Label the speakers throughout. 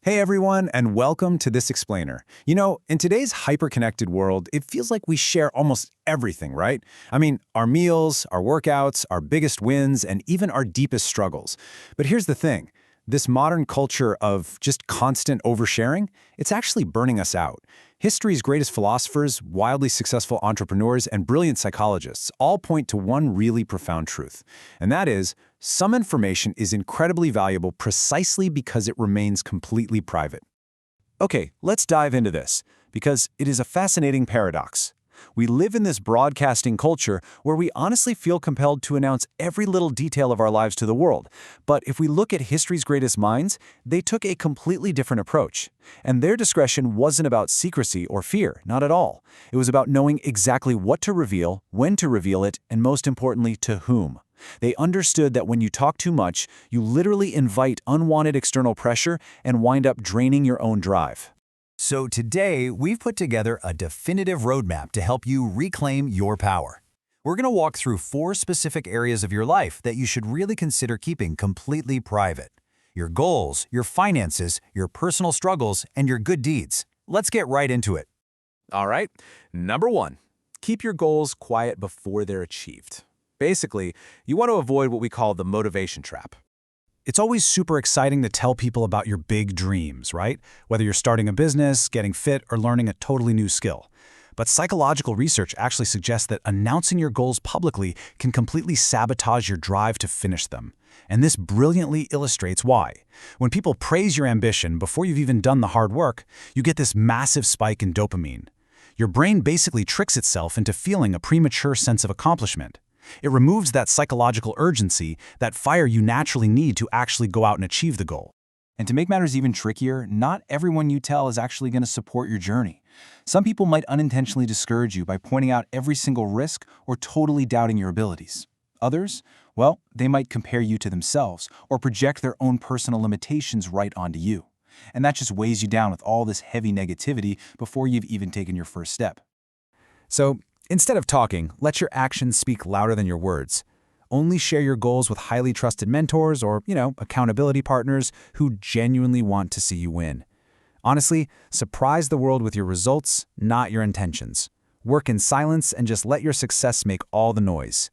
Speaker 1: Hey everyone, and welcome to This Explainer. In today's hyper-connected world, it feels like we share almost everything, right? I mean, our meals, our workouts, our biggest wins, and even our deepest struggles. But here's the thing. This modern culture of just constant oversharing, it's actually burning us out. History's greatest philosophers, wildly successful entrepreneurs, and brilliant psychologists all point to one really profound truth. And that is, some information is incredibly valuable precisely because it remains completely private. Okay, let's dive into this, because it is a fascinating paradox. We live in this broadcasting culture where we honestly feel compelled to announce every little detail of our lives to the world. But if we look at history's greatest minds, they took a completely different approach. And their discretion wasn't about secrecy or fear, not at all. It was about knowing exactly what to reveal, when to reveal it, and most importantly, to whom. They understood that when you talk too much, you literally invite unwanted external pressure and wind up draining your own drive.
Speaker 2: So today, we've put together a definitive roadmap to help you reclaim your power. We're going to walk through 4 specific areas of your life that you should really consider keeping completely private. Your goals, your finances, your personal struggles, and your good deeds. Let's get right into it.
Speaker 1: All right, number 1, keep your goals quiet before they're achieved. Basically, you want to avoid what we call the motivation trap. It's always super exciting to tell people about your big dreams, right? Whether you're starting a business, getting fit, or learning a totally new skill. But psychological research actually suggests that announcing your goals publicly can completely sabotage your drive to finish them. And this brilliantly illustrates why. When people praise your ambition before you've even done the hard work, you get this massive spike in dopamine. Your brain basically tricks itself into feeling a premature sense of accomplishment. It removes that psychological urgency, that fire you naturally need to actually go out and achieve the goal. And to make matters even trickier, not everyone you tell is actually going to support your journey. Some people might unintentionally discourage you by pointing out every single risk or totally doubting your abilities. Others, well, they might compare you to themselves or project their own personal limitations right onto you. And that just weighs you down with all this heavy negativity before you've even taken your first step. So, instead of talking, let your actions speak louder than your words. Only share your goals with highly trusted mentors or, accountability partners who genuinely want to see you win. Honestly, surprise the world with your results, not your intentions. Work in silence and just let your success make all the noise.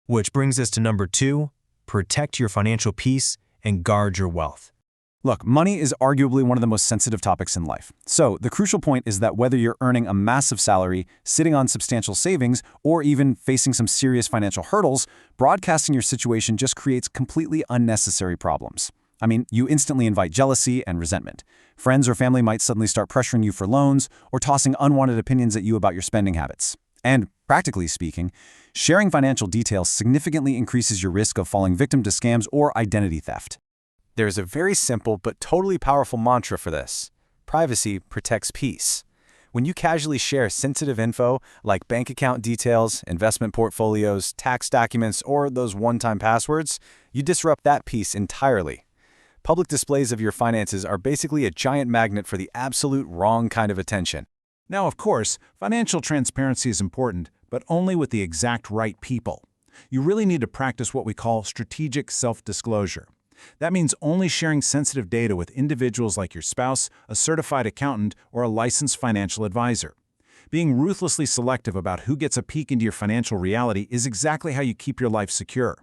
Speaker 2: Which brings us to number 2, protect your financial peace and guard your wealth.
Speaker 1: Look, money is arguably one of the most sensitive topics in life. So the crucial point is that whether you're earning a massive salary, sitting on substantial savings, or even facing some serious financial hurdles, broadcasting your situation just creates completely unnecessary problems. I mean, you instantly invite jealousy and resentment. Friends or family might suddenly start pressuring you for loans or tossing unwanted opinions at you about your spending habits. And practically speaking, sharing financial details significantly increases your risk of falling victim to scams or identity theft. There's a very simple but totally powerful mantra for this. Privacy protects peace. When you casually share sensitive info like bank account details, investment portfolios, tax documents, or those one-time passwords, you disrupt that peace entirely. Public displays of your finances are basically a giant magnet for the absolute wrong kind of attention.
Speaker 3: Now, of course, financial transparency is important, but only with the exact right people. You really need to practice what we call strategic self-disclosure. That means only sharing sensitive data with individuals like your spouse, a certified accountant, or a licensed financial advisor. Being ruthlessly selective about who gets a peek into your financial reality is exactly how you keep your life secure.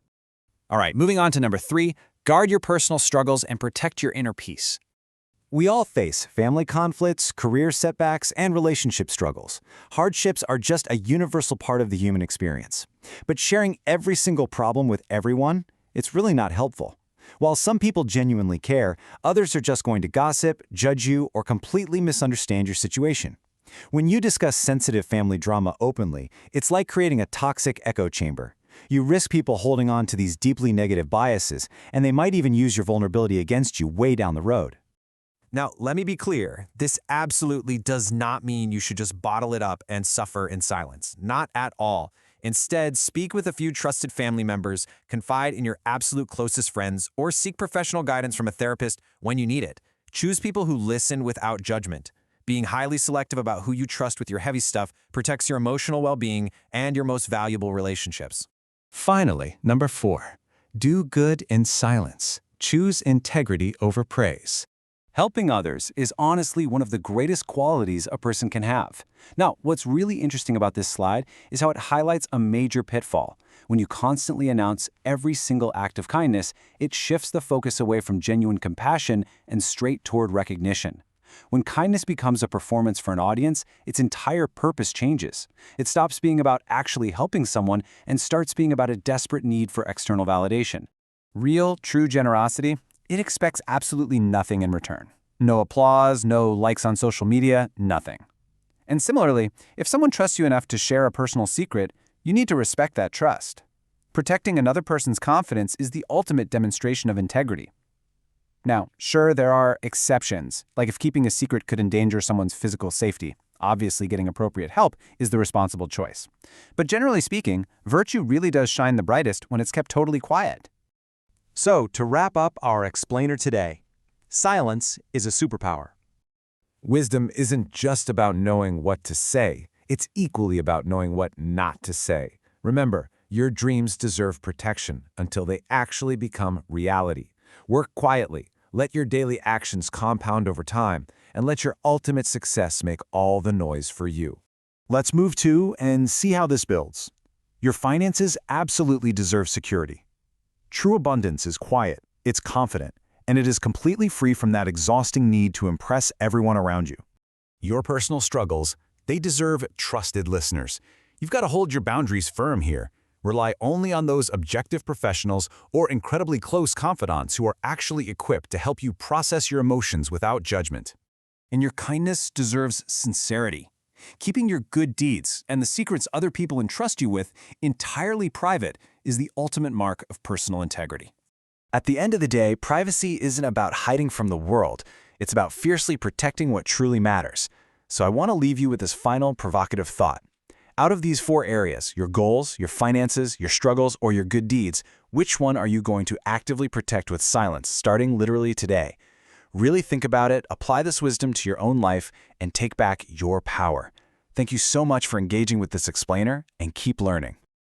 Speaker 1: All right, moving on to number 3, guard your personal struggles and protect your inner peace. We all face family conflicts, career setbacks, and relationship struggles. Hardships are just a universal part of the human experience. But sharing every single problem with everyone, it's really not helpful. While some people genuinely care, others are just going to gossip, judge you, or completely misunderstand your situation. When you discuss sensitive family drama openly, it's like creating a toxic echo chamber. You risk people holding on to these deeply negative biases, and they might even use your vulnerability against you way down the road.
Speaker 4: Now, let me be clear, this absolutely does not mean you should just bottle it up and suffer in silence. Not at all. Instead, speak with a few trusted family members, confide in your absolute closest friends, or seek professional guidance from a therapist when you need it. Choose people who listen without judgment. Being highly selective about who you trust with your heavy stuff protects your emotional well-being and your most valuable relationships.
Speaker 1: Finally, number 4, do good in silence. Choose integrity over praise.
Speaker 2: Helping others is honestly one of the greatest qualities a person can have. Now, what's really interesting about this slide is how it highlights a major pitfall. When you constantly announce every single act of kindness, it shifts the focus away from genuine compassion and straight toward recognition. When kindness becomes a performance for an audience, its entire purpose changes. It stops being about actually helping someone and starts being about a desperate need for external validation. Real, true generosity, it expects absolutely nothing in return. No applause, no likes on social media, nothing. And similarly, if someone trusts you enough to share a personal secret, you need to respect that trust. Protecting another person's confidence is the ultimate demonstration of integrity. Now, sure, there are exceptions, like if keeping a secret could endanger someone's physical safety. Obviously, getting appropriate help is the responsible choice. But generally speaking, virtue really does shine the brightest when it's kept totally quiet.
Speaker 1: So, to wrap up our explainer today, silence is a superpower. Wisdom isn't just about knowing what to say, it's equally about knowing what not to say. Remember, your dreams deserve protection until they actually become reality. Work quietly, let your daily actions compound over time, and let your ultimate success make all the noise for you.
Speaker 3: Let's move to and see how this builds. Your finances absolutely deserve security. True abundance is quiet, it's confident, and it is completely free from that exhausting need to impress everyone around you.
Speaker 1: Your personal struggles, they deserve trusted listeners. You've got to hold your boundaries firm here. Rely only on those objective professionals or incredibly close confidants who are actually equipped to help you process your emotions without judgment.
Speaker 2: And your kindness deserves sincerity. Keeping your good deeds and the secrets other people entrust you with entirely private is the ultimate mark of personal integrity.
Speaker 1: At the end of the day, privacy isn't about hiding from the world. It's about fiercely protecting what truly matters. So I want to leave you with this final provocative thought. Out of these 4 areas, your goals, your finances, your struggles, or your good deeds, which one are you going to actively protect with silence, starting literally today? Really think about it, apply this wisdom to your own life, and take back your power. Thank you so much for engaging with this explainer, and keep learning.